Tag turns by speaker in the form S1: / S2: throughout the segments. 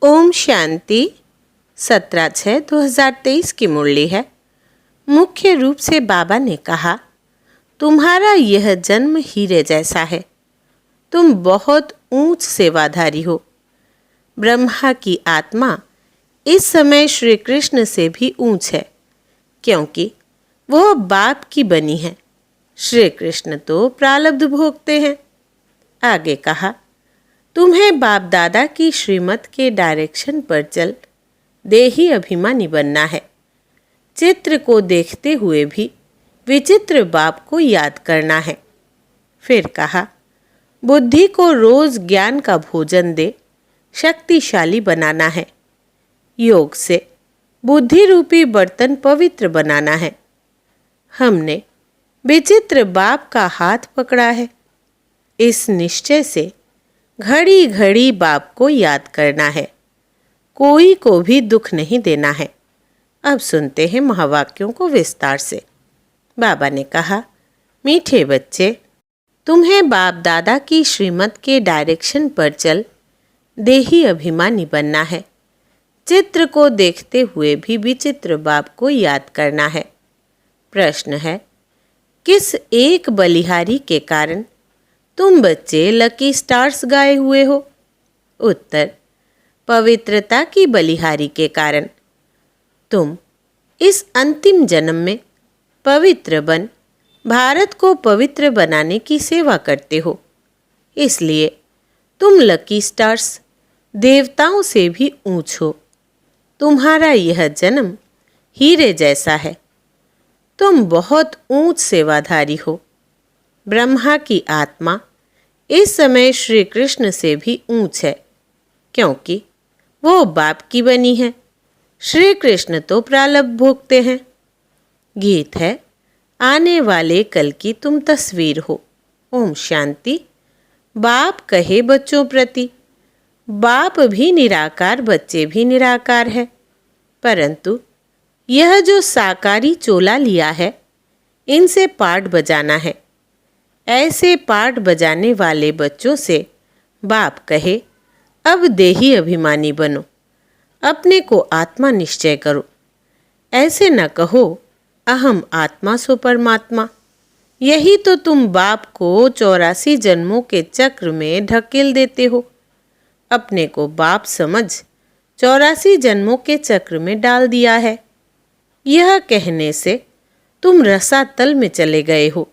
S1: ओम शांति 17/6/2023 की मुरली है। मुख्य रूप से बाबा ने कहा, तुम्हारा यह जन्म हीरे जैसा है। तुम बहुत ऊंच सेवाधारी हो। ब्रह्मा की आत्मा इस समय श्री कृष्ण से भी ऊंच है, क्योंकि वह बाप की बनी है। श्री कृष्ण तो प्रारब्ध भोगते हैं। आगे कहा, तुम्हें बाप दादा की श्रीमत के डायरेक्शन पर चल देही अभिमानी बनना है। चित्र को देखते हुए भी विचित्र बाप को याद करना है। फिर कहा, बुद्धि को रोज ज्ञान का भोजन दे शक्तिशाली बनाना है। योग से बुद्धि रूपी बर्तन पवित्र बनाना है। हमने विचित्र बाप का हाथ पकड़ा है। इस निश्चय से घड़ी घड़ी बाप को याद करना है। कोई को भी दुख नहीं देना है। अब सुनते हैं महावाक्यों को विस्तार से। बाबा ने कहा, मीठे बच्चे, तुम्हें बाप दादा की श्रीमत के डायरेक्शन पर चल देही अभिमानी बनना है। चित्र को देखते हुए भी विचित्र बाप को याद करना है। प्रश्न है, किस एक बलिहारी के कारण तुम बच्चे लकी स्टार्स गाए हुए हो? उत्तर, पवित्रता की बलिहारी के कारण। तुम इस अंतिम जन्म में पवित्र बन भारत को पवित्र बनाने की सेवा करते हो। इसलिए तुम लकी स्टार्स देवताओं से भी ऊंच हो। तुम्हारा यह जन्म हीरे जैसा है। तुम बहुत ऊंच सेवाधारी हो। ब्रह्मा की आत्मा इस समय श्री कृष्ण से भी ऊंच है, क्योंकि वो बाप की बनी है। श्री कृष्ण तो प्रारब्ध भोगते हैं। गीत है, आने वाले कल की तुम तस्वीर हो। ओम शांति। बाप कहे बच्चों प्रति, बाप भी निराकार, बच्चे भी निराकार है, परंतु यह जो साकारी चोला लिया है, इनसे पाठ बजाना है। ऐसे पाठ बजाने वाले बच्चों से बाप कहे, अब देही अभिमानी बनो, अपने को आत्मा निश्चय करो। ऐसे न कहो अहम आत्मा सो परमात्मा। यही तो तुम बाप को 84 जन्मों के चक्र में ढकेल देते हो। अपने को बाप समझ 84 जन्मों के चक्र में डाल दिया है। यह कहने से तुम रसातल में चले गए हो।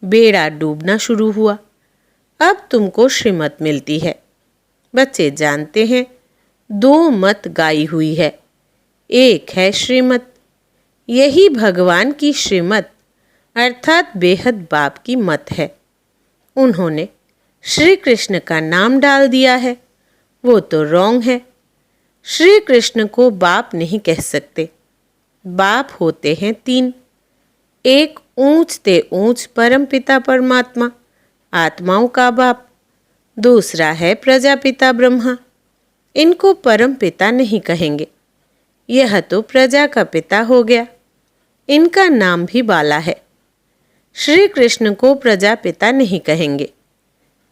S1: बेड़ा डूबना शुरू हुआ। अब तुमको श्रीमत मिलती है। बच्चे जानते हैं, दो मत गाई हुई है। एक है श्रीमत, यही भगवान की श्रीमत अर्थात बेहद बाप की मत है। उन्होंने श्री कृष्ण का नाम डाल दिया है, वो तो रॉन्ग है। श्री कृष्ण को बाप नहीं कह सकते। बाप होते हैं तीन। एक ऊंच ते ऊंच परमपिता परमात्मा, आत्माओं का बाप। दूसरा है प्रजापिता ब्रह्मा। इनको परमपिता नहीं कहेंगे, यह तो प्रजा का पिता हो गया। इनका नाम भी बाला है। श्री कृष्ण को प्रजापिता नहीं कहेंगे।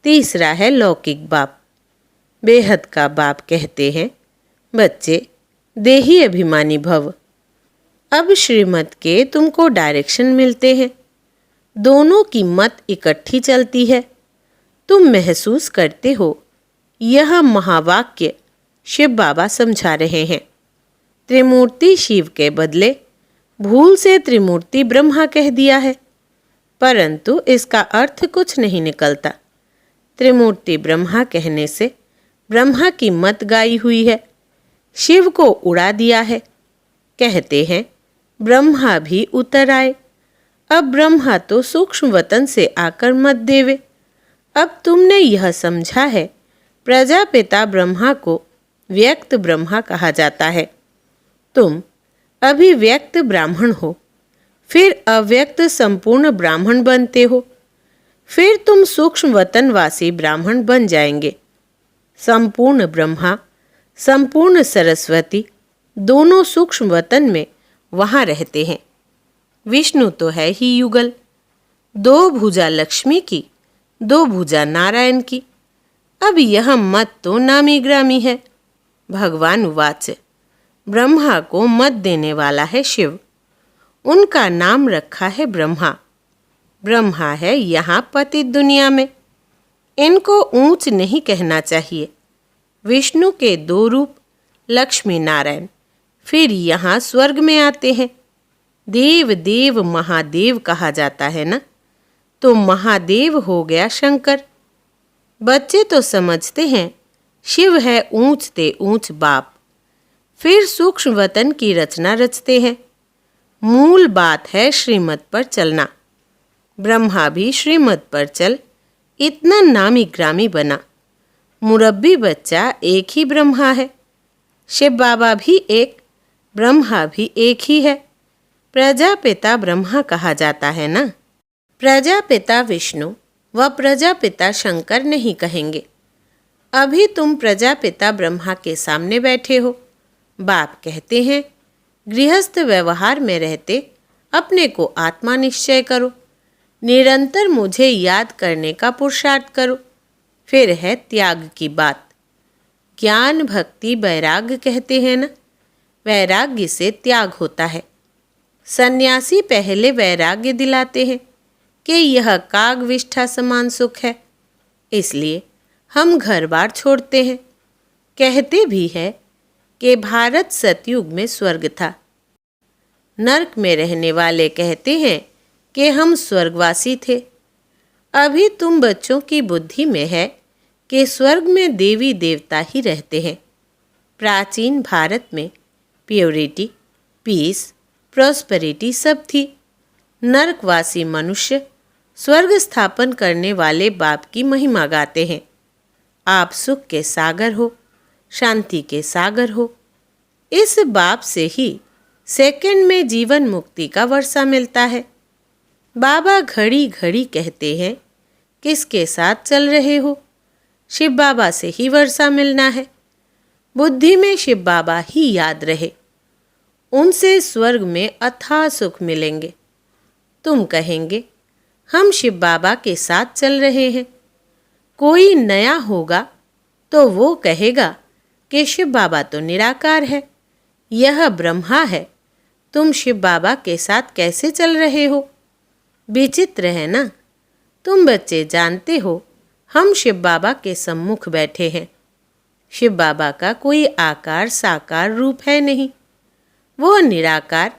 S1: तीसरा है लौकिक बाप, बेहद का बाप कहते हैं। बच्चे देही अभिमानी भव। अब श्रीमत के तुमको डायरेक्शन मिलते हैं। दोनों की मत इकट्ठी चलती है। तुम महसूस करते हो, यह महावाक्य शिव बाबा समझा रहे हैं। त्रिमूर्ति शिव के बदले भूल से त्रिमूर्ति ब्रह्मा कह दिया है, परंतु इसका अर्थ कुछ नहीं निकलता। त्रिमूर्ति ब्रह्मा कहने से ब्रह्मा की मत गाई हुई है। शिव को उड़ा दिया है। कहते हैं ब्रह्मा भी उतर आए। अब ब्रह्मा तो सूक्ष्म वतन से आकर मत देवे। अब तुमने यह समझा है, प्रजापिता ब्रह्मा को व्यक्त ब्रह्मा कहा जाता है। तुम अभी व्यक्त ब्राह्मण हो, फिर अव्यक्त संपूर्ण ब्राह्मण बनते हो, फिर तुम सूक्ष्म वतनवासी ब्राह्मण बन जाएंगे। संपूर्ण ब्रह्मा, संपूर्ण सरस्वती दोनों सूक्ष्म वतन में वहाँ रहते हैं। विष्णु तो है ही युगल, दो भुजा लक्ष्मी की, दो भुजा नारायण की। अब यह मत तो नामी ग्रामी है। भगवान उवाच। ब्रह्मा को मत देने वाला है शिव। उनका नाम रखा है ब्रह्मा। ब्रह्मा है यहाँ पतित दुनिया में। इनको ऊंच नहीं कहना चाहिए। विष्णु के दो रूप लक्ष्मी नारायण फिर यहाँ स्वर्ग में आते हैं। देव देव महादेव कहा जाता है ना, तो महादेव हो गया शंकर। बच्चे तो समझते हैं शिव है ऊंचते ऊंच बाप। फिर सूक्ष्म वतन की रचना रचते हैं। मूल बात है श्रीमत पर चलना। ब्रह्मा भी श्रीमत पर चल इतना नामी ग्रामी बना। मुरब्बी बच्चा एक ही ब्रह्मा है। शिव बाबा भी एक, ब्रह्मा भी एक ही है। प्रजापिता ब्रह्मा कहा जाता है ना। प्रजापिता विष्णु व प्रजापिता शंकर नहीं कहेंगे। अभी तुम प्रजापिता ब्रह्मा के सामने बैठे हो। बाप कहते हैं गृहस्थ व्यवहार में रहते अपने को आत्मा निश्चय करो। निरंतर मुझे याद करने का पुरुषार्थ करो। फिर है त्याग की बात। ज्ञान भक्ति वैराग्य कहते हैं ना। वैराग्य से त्याग होता है। सन्यासी पहले वैराग्य दिलाते हैं कि यह काग विष्ठा समान सुख है, इसलिए हम घर बार छोड़ते हैं। कहते भी है कि भारत सतयुग में स्वर्ग था। नरक में रहने वाले कहते हैं कि हम स्वर्गवासी थे। अभी तुम बच्चों की बुद्धि में है कि स्वर्ग में देवी देवता ही रहते हैं। प्राचीन भारत में प्योरिटी, पीस, प्रॉस्पेरिटी सब थी। नरकवासी मनुष्य स्वर्ग स्थापन करने वाले बाप की महिमा गाते हैं। आप सुख के सागर हो, शांति के सागर हो। इस बाप से ही सेकंड में जीवन मुक्ति का वर्षा मिलता है। बाबा घड़ी घड़ी कहते हैं किसके साथ चल रहे हो। शिव बाबा से ही वर्षा मिलना है। बुद्धि में शिव बाबा ही याद रहे। उनसे स्वर्ग में अथाह सुख मिलेंगे। तुम कहेंगे हम शिव बाबा के साथ चल रहे हैं। कोई नया होगा तो वो कहेगा कि शिव बाबा तो निराकार है, यह ब्रह्मा है, तुम शिव बाबा के साथ कैसे चल रहे हो। विचित्र है ना। तुम बच्चे जानते हो हम शिव बाबा के सम्मुख बैठे हैं। शिव बाबा का कोई आकार साकार रूप है नहीं। वो निराकार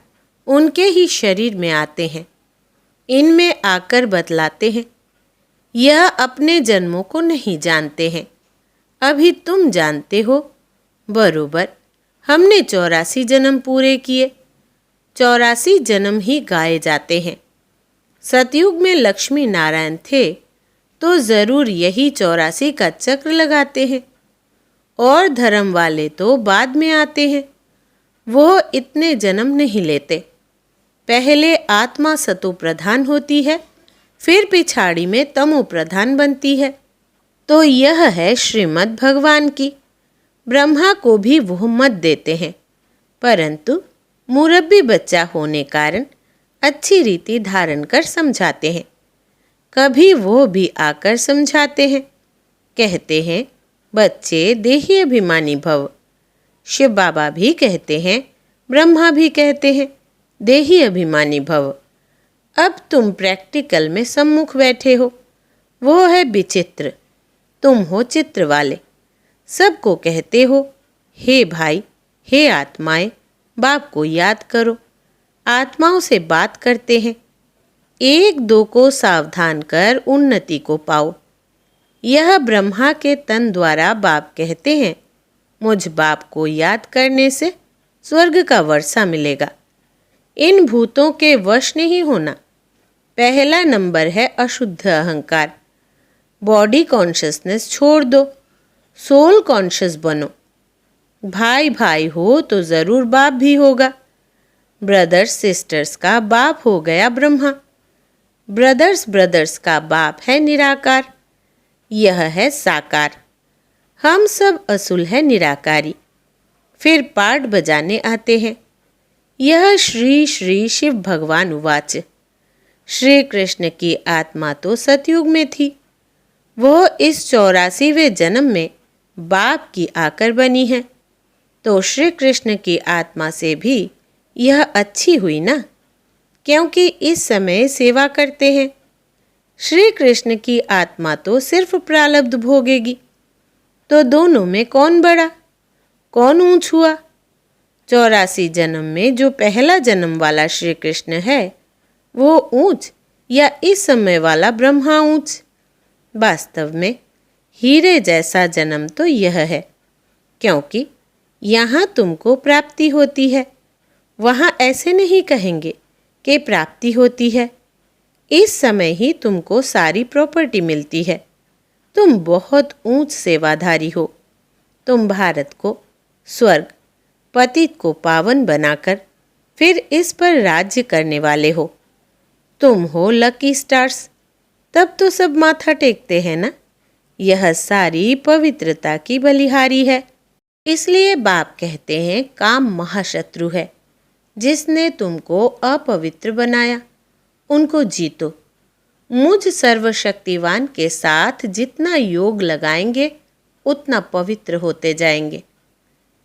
S1: उनके ही शरीर में आते हैं, इनमें आकर बतलाते हैं। यह अपने जन्मों को नहीं जानते हैं। अभी तुम जानते हो। बरोबर हमने 84 जन्म पूरे किए। 84 जन्म ही गाए जाते हैं। सतयुग में लक्ष्मी नारायण थे तो ज़रूर यही 84 का चक्र लगाते हैं। और धर्म वाले तो बाद में आते हैं। वो इतने जन्म नहीं लेते। पहले आत्मा सतो प्रधान होती है, फिर पिछाड़ी में तमो प्रधान बनती है। तो यह है श्रीमद् भगवान की। ब्रह्मा को भी वो मत देते हैं, परंतु मुरब्बी बच्चा होने कारण अच्छी रीति धारण कर समझाते हैं। कभी वो भी आकर समझाते हैं। कहते हैं बच्चे देही अभिमानी भव। शिव बाबा भी कहते हैं, ब्रह्मा भी कहते हैं देही अभिमानी भव। अब तुम प्रैक्टिकल में सम्मुख बैठे हो। वो है विचित्र, तुम हो चित्र वाले। सबको कहते हो हे भाई, हे आत्माएं, बाप को याद करो। आत्माओं से बात करते हैं। एक दो को सावधान कर उन्नति को पाओ। यह ब्रह्मा के तन द्वारा बाप कहते हैं मुझ बाप को याद करने से स्वर्ग का वर्षा मिलेगा। इन भूतों के वश नहीं होना। पहला नंबर है अशुद्ध अहंकार। बॉडी कॉन्शियसनेस छोड़ दो, सोल कॉन्शियस बनो। भाई भाई हो तो ज़रूर बाप भी होगा। ब्रदर्स सिस्टर्स का बाप हो गया ब्रह्मा। ब्रदर्स ब्रदर्स का बाप है निराकार। यह है साकार। हम सब असुल है निराकारी। फिर पाठ बजाने आते हैं। यह श्री श्री शिव भगवान उवाच। श्री कृष्ण की आत्मा तो सतयुग में थी। वो इस 84वें जन्म में बाप की आकर बनी है। तो श्री कृष्ण की आत्मा से भी यह अच्छी हुई ना, क्योंकि इस समय सेवा करते हैं। श्री कृष्ण की आत्मा तो सिर्फ प्रारब्ध भोगेगी। तो दोनों में कौन बड़ा, कौन ऊंच हुआ? 84 जन्म में जो पहला जन्म वाला श्री कृष्ण है वो ऊंच, या इस समय वाला ब्रह्मा ऊंच? वास्तव में हीरे जैसा जन्म तो यह है, क्योंकि यहाँ तुमको प्राप्ति होती है, वहाँ ऐसे नहीं कहेंगे कि प्राप्ति होती है। इस समय ही तुमको सारी प्रॉपर्टी मिलती है। तुम बहुत ऊंच सेवाधारी हो। तुम भारत को स्वर्ग, पतित को पावन बनाकर फिर इस पर राज्य करने वाले हो। तुम हो लकी स्टार्स। तब तो सब माथा टेकते हैं ना। यह सारी पवित्रता की बलिहारी है। इसलिए बाप कहते हैं काम महाशत्रु है। जिसने तुमको अपवित्र बनाया उनको जीतो। मुझ सर्वशक्तिवान के साथ जितना योग लगाएंगे उतना पवित्र होते जाएंगे।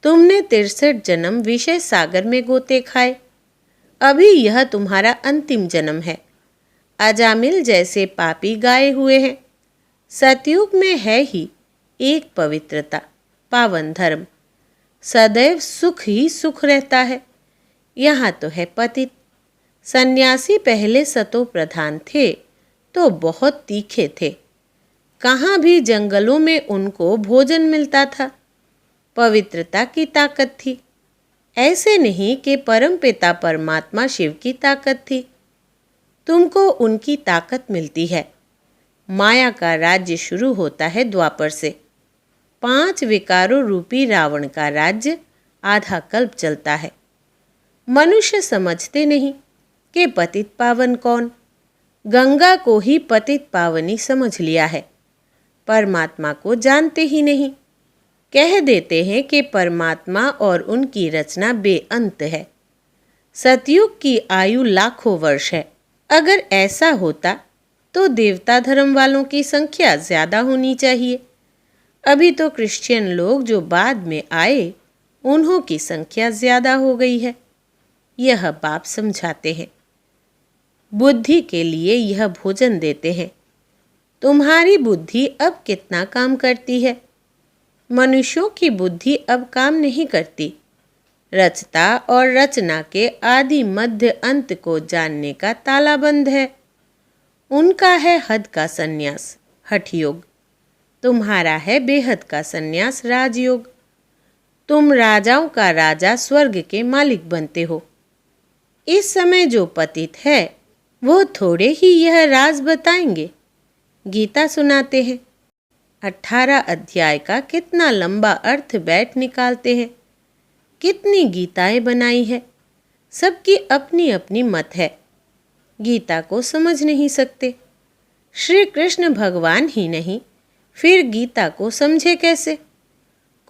S1: तुमने 63 जन्म विषय सागर में गोते खाए। अभी यह तुम्हारा अंतिम जन्म है। अजामिल जैसे पापी गाए हुए हैं। सतयुग में है ही एक पवित्रता, पावन धर्म। सदैव सुख ही सुख रहता है। यहाँ तो है पतित। सन्यासी पहले सतो प्रधान थे तो बहुत तीखे थे। कहाँ भी जंगलों में उनको भोजन मिलता था। पवित्रता की ताकत थी। ऐसे नहीं कि परमपिता परमात्मा शिव की ताकत थी। तुमको उनकी ताकत मिलती है। माया का राज्य शुरू होता है द्वापर से। 5 विकारों रूपी रावण का राज्य आधा कल्प चलता है। मनुष्य समझते नहीं कि पतित पावन कौन। गंगा को ही पतित पावनी समझ लिया है। परमात्मा को जानते ही नहीं। कह देते हैं कि परमात्मा और उनकी रचना बेअंत है। सतयुग की आयु लाखों वर्ष है। अगर ऐसा होता तो देवता धर्म वालों की संख्या ज्यादा होनी चाहिए। अभी तो क्रिश्चियन लोग जो बाद में आए उन्हों की संख्या ज्यादा हो गई है। यह बाप समझाते हैं। बुद्धि के लिए यह भोजन देते हैं। तुम्हारी बुद्धि अब कितना काम करती है? मनुष्यों की बुद्धि अब काम नहीं करती। रचता और रचना के आदि मध्य अंत को जानने का तालाबंद है। उनका है हद का संन्यास, हठ योग। तुम्हारा है बेहद का संन्यास, राजयोग। तुम राजाओं का राजा, स्वर्ग के मालिक बनते हो। इस समय जो पतित है वो थोड़े ही यह राज बताएंगे। गीता सुनाते हैं। 18 अध्याय का कितना लंबा अर्थ बैठ निकालते हैं। कितनी गीताएं बनाई है। सबकी अपनी अपनी मत है। गीता को समझ नहीं सकते। श्री कृष्ण भगवान ही नहीं, फिर गीता को समझे कैसे?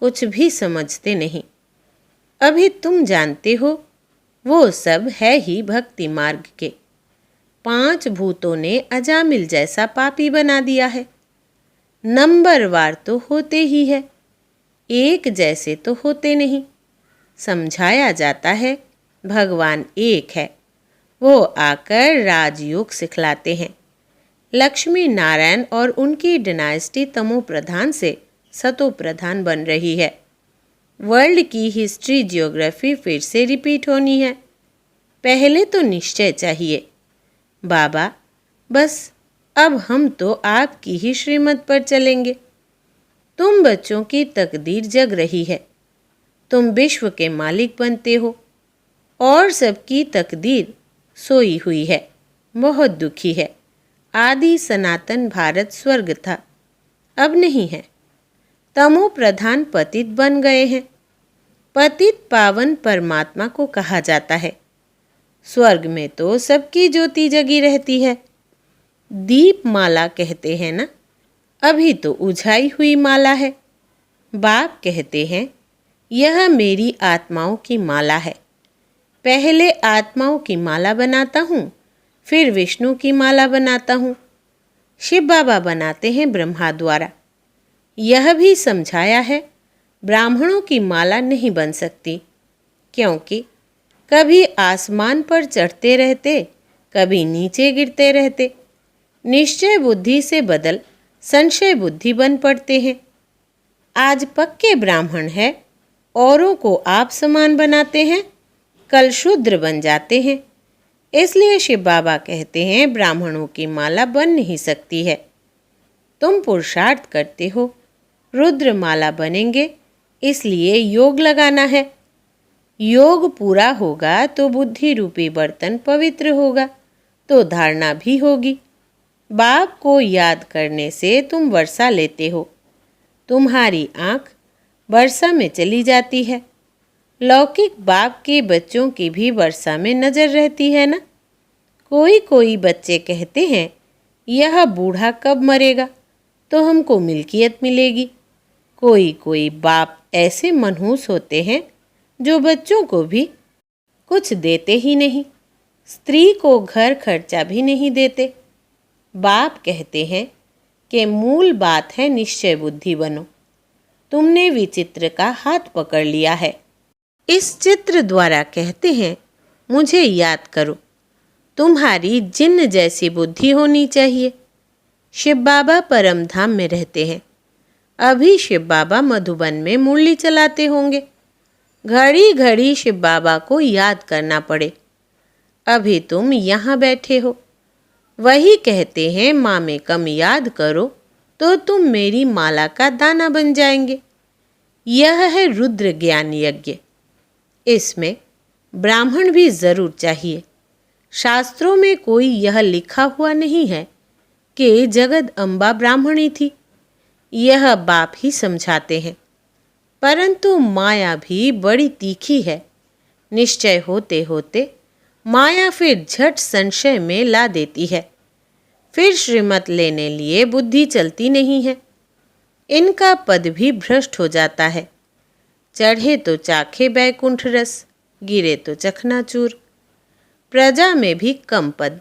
S1: कुछ भी समझते नहीं। अभी तुम जानते हो वो सब है ही भक्ति मार्ग के। 5 भूतों ने अजामिल जैसा पापी बना दिया है। नंबरवार तो होते ही है, एक जैसे तो होते नहीं। समझाया जाता है भगवान एक है। वो आकर राजयोग सिखलाते हैं। लक्ष्मी नारायण और उनकी डायनेस्टी तमो प्रधान से सतो प्रधान बन रही है। वर्ल्ड की हिस्ट्री जियोग्राफी फिर से रिपीट होनी है। पहले तो निश्चय चाहिए। बाबा, बस अब हम तो आपकी ही श्रीमत पर चलेंगे। तुम बच्चों की तकदीर जग रही है। तुम विश्व के मालिक बनते हो और सबकी तकदीर सोई हुई है, बहुत दुखी है। आदि सनातन भारत स्वर्ग था, अब नहीं है। तमो प्रधान पतित बन गए हैं। पतित पावन परमात्मा को कहा जाता है। स्वर्ग में तो सबकी ज्योति जगी रहती है। दीप माला कहते हैं ना, अभी तो उझाई हुई माला है। बाप कहते हैं यह मेरी आत्माओं की माला है। पहले आत्माओं की माला बनाता हूँ, फिर विष्णु की माला बनाता हूँ। शिव बाबा बनाते हैं ब्रह्मा द्वारा। यह भी समझाया है ब्राह्मणों की माला नहीं बन सकती, क्योंकि कभी आसमान पर चढ़ते रहते, कभी नीचे गिरते रहते। निश्चय बुद्धि से बदल संशय बुद्धि बन पड़ते हैं। आज पक्के ब्राह्मण है, औरों को आप समान बनाते हैं, कल शूद्र बन जाते हैं। इसलिए शिव बाबा कहते हैं ब्राह्मणों की माला बन नहीं सकती है। तुम पुरुषार्थ करते हो, रुद्र माला बनेंगे, इसलिए योग लगाना है। योग पूरा होगा तो बुद्धि रूपी बर्तन पवित्र होगा, तो धारणा भी होगी। बाप को याद करने से तुम वर्षा लेते हो। तुम्हारी आँख वर्षा में चली जाती है। लौकिक बाप के बच्चों की भी वर्षा में नजर रहती है ना। कोई कोई बच्चे कहते हैं यह बूढ़ा कब मरेगा तो हमको मिल्कियत मिलेगी। कोई कोई बाप ऐसे मनहूस होते हैं जो बच्चों को भी कुछ देते ही नहीं, स्त्री को घर खर्चा भी नहीं देते। बाप कहते हैं कि मूल बात है निश्चय बुद्धि बनो। तुमने विचित्र का हाथ पकड़ लिया है। इस चित्र द्वारा कहते हैं मुझे याद करो। तुम्हारी जिन्न जैसी बुद्धि होनी चाहिए। शिव बाबा परम धाम में रहते हैं। अभी शिव बाबा मधुबन में मुरली चलाते होंगे। घड़ी घड़ी शिव बाबा को याद करना पड़े। अभी तुम यहाँ बैठे हो। वही कहते हैं माँ में कम याद करो तो तुम मेरी माला का दाना बन जाएंगे। यह है रुद्र ज्ञान यज्ञ। इसमें ब्राह्मण भी जरूर चाहिए। शास्त्रों में कोई यह लिखा हुआ नहीं है कि जगदम्बा ब्राह्मणी थी। यह बाप ही समझाते हैं। परंतु माया भी बड़ी तीखी है। निश्चय होते होते माया फिर झट संशय में ला देती है। फिर श्रीमत लेने लिए बुद्धि चलती नहीं है। इनका पद भी भ्रष्ट हो जाता है। चढ़े तो चाखे बैकुंठ रस, गिरे तो चखनाचूर। प्रजा में भी कम पद।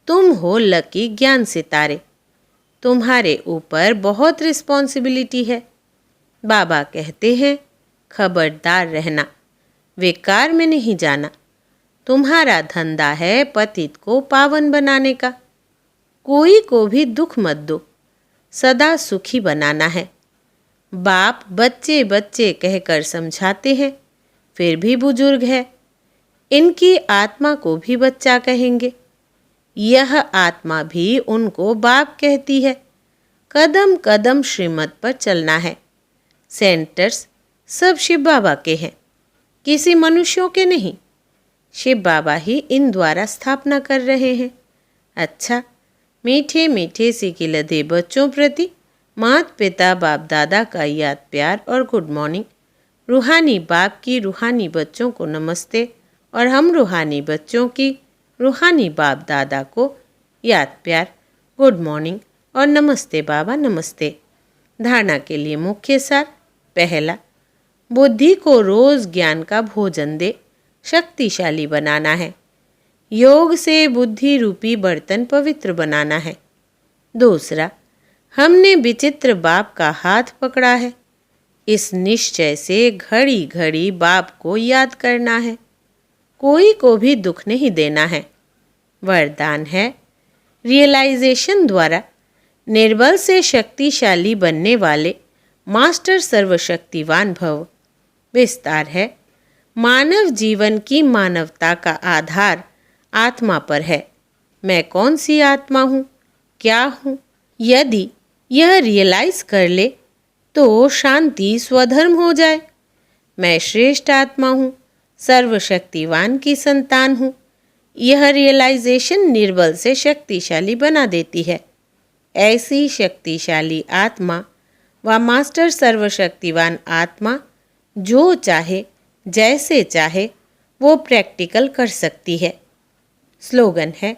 S1: तुम हो लकी ज्ञान सितारे। तुम्हारे ऊपर बहुत रिस्पॉन्सिबिलिटी है। बाबा कहते हैं खबरदार रहना, विकार में नहीं जाना। तुम्हारा धंधा है पतित को पावन बनाने का। कोई को भी दुख मत दो, सदा सुखी बनाना है। बाप बच्चे बच्चे कहकर समझाते हैं, फिर भी बुजुर्ग है। इनकी आत्मा को भी बच्चा कहेंगे। यह आत्मा भी उनको बाप कहती है। कदम कदम श्रीमत पर चलना है। सेंटर्स सब शिव बाबा के हैं, किसी मनुष्यों के नहीं। शिव बाबा ही इन द्वारा स्थापना कर रहे हैं। अच्छा, मीठे मीठे सिके लदे बच्चों प्रति माता पिता बाप दादा का याद प्यार और गुड मॉर्निंग। रूहानी बाप की रूहानी बच्चों को नमस्ते और हम रूहानी बच्चों की रूहानी बाप दादा को याद प्यार, गुड मॉर्निंग और नमस्ते बाबा नमस्ते। धारणा के लिए मुख्य सार। पहला, बुद्धि को रोज ज्ञान का भोजन दे, शक्तिशाली बनाना है। योग से बुद्धि रूपी बर्तन पवित्र बनाना है। दूसरा, हमने विचित्र बाप का हाथ पकड़ा है। इस निश्चय से घड़ी घड़ी बाप को याद करना है। कोई को भी दुख नहीं देना है। वरदान है रियलाइजेशन द्वारा निर्बल से शक्तिशाली बनने वाले मास्टर सर्वशक्तिवान भव। विस्तार है, मानव जीवन की मानवता का आधार आत्मा पर है। मैं कौन सी आत्मा हूँ, क्या हूँ? यदि यह रियलाइज कर ले तो शांति स्वधर्म हो जाए। मैं श्रेष्ठ आत्मा हूँ, सर्वशक्तिवान की संतान हूँ। यह रियलाइजेशन निर्बल से शक्तिशाली बना देती है। ऐसी शक्तिशाली आत्मा व मास्टर सर्वशक्तिवान आत्मा जो चाहे जैसे चाहे वो प्रैक्टिकल कर सकती है। स्लोगन है,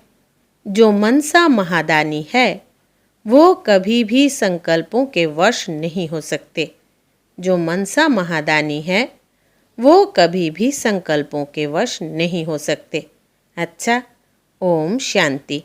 S1: जो मनसा महादानी है वो कभी भी संकल्पों के वश नहीं हो सकते। जो मनसा महादानी है वो कभी भी संकल्पों के वश नहीं हो सकते। अच्छा, ओम शांति।